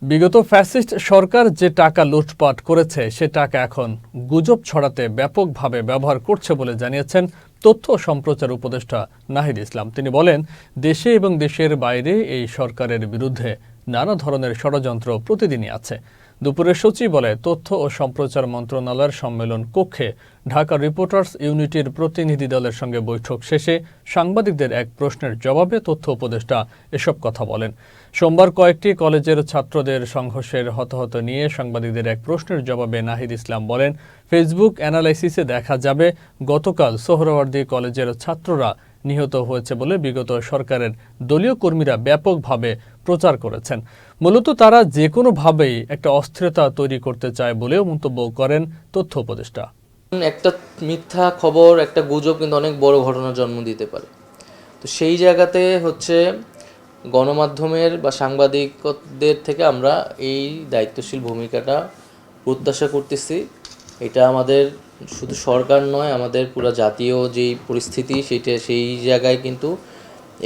বিগত ফ্যাসিস্ট সরকার যে টাকা লুটপাট করেছে সে টাকা এখন গুজব ছড়াতে ব্যাপকভাবে ব্যবহার করছে বলে জানিয়েছেন তথ্য ও সম্প্রচার উপদেষ্টা নাহিদ ইসলাম। তিনি বলেন, দেশে এবং দেশের বাইরে এই সরকারের বিরুদ্ধে নানা ধরনের ষড়যন্ত্র প্রতিদিনই আছে। দুপুরে সচিবালয়ে তথ্য ও সম্প্রচার মন্ত্রণালয়ের সম্মেলন কক্ষে ঢাকা রিপোর্টার্স ইউনিটির প্রতিনিধি দলের সঙ্গে বৈঠক শেষে সাংবাদিকদের এক প্রশ্নের জবাবে তথ্য উপদেষ্টা এসব কথা বলেন। সোমবার কয়েকটি কলেজের ছাত্রদের সংঘর্ষের হতাহত নিয়ে সাংবাদিকদের এক প্রশ্নের জবাবে নাহিদ ইসলাম বলেন, ফেসবুক অ্যানালাইসিসে দেখা যাবে গতকাল সোহরাওয়ার্দী কলেজের ছাত্ররা নিহত হয়েছে বলে বিগত সরকারের দলীয় কর্মীরা ব্যাপকভাবে প্রচার করেছেন। মূলত তারা যে কোনোভাবেই একটা অস্থিরতা তৈরি করতে চায় বলেও মন্তব্য করেন তথ্য উপদেষ্টা। একটা মিথ্যা খবর, একটা গুজব কিন্তু অনেক বড় ঘটনার জন্ম দিতে পারে। তো সেই জায়গাতে গণমাধ্যমের বা সাংবাদিকদের থেকে আমরা এই দায়িত্বশীল ভূমিকাটা প্রত্যাশা করতেছি। এটা আমাদের শুধু সরকার নয়, আমাদের পুরো জাতীয় যেই পরিস্থিতি সেই জায়গায় কিন্তু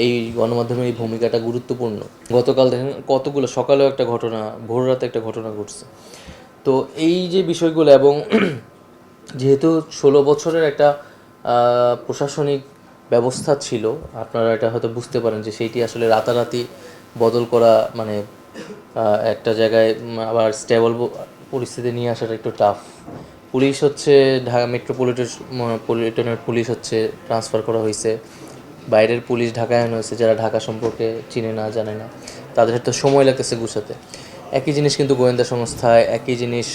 এই গণমাধ্যমের এই ভূমিকাটা গুরুত্বপূর্ণ। গতকাল দেখেন কতগুলো, সকালেও একটা ঘটনা, ভোর রাতে একটা ঘটনা ঘটছে। তো এই যে বিষয়গুলো, এবং যেহেতু 16 বছরের একটা প্রশাসনিক ব্যবস্থা ছিল, আপনারা এটা হয়তো বুঝতে পারেন যে সেইটি আসলে রাতারাতি বদল করা মানে একটা জায়গায় আবার স্টেবল পরিস্থিতি নিয়ে আসাটা একটু টাফ। পুলিশ ঢাকা মেট্রোপলিটনের পুলিশ ট্রান্সফার করা হয়েছে, বাইরের পুলিশ ঢাকায় আনা হয়েছে, যারা ঢাকা সম্পর্কে চিনে না, জানে না, তাদের তো সময় লাগতেছে গুছাতে। একই জিনিস কিন্তু গোয়েন্দা সংস্থায়, একই জিনিস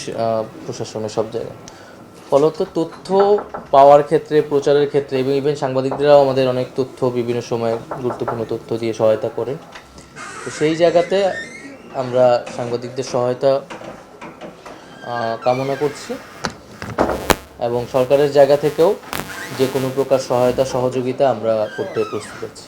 প্রশাসনের সব জায়গায়। ফলত তথ্য পাওয়ার ক্ষেত্রে, প্রচারের ক্ষেত্রে এবং ইভেন সাংবাদিকরাও আমাদের অনেক তথ্য বিভিন্ন সময় গুরুত্বপূর্ণ তথ্য দিয়ে সহায়তা করে। তো সেই জায়গাতে আমরা সাংবাদিকদের সহায়তা কামনা করছি এবং সরকারের জায়গা থেকেও যে কোনো প্রকার সহায়তা সহযোগিতা আমরা করতে প্রস্তুত আছি।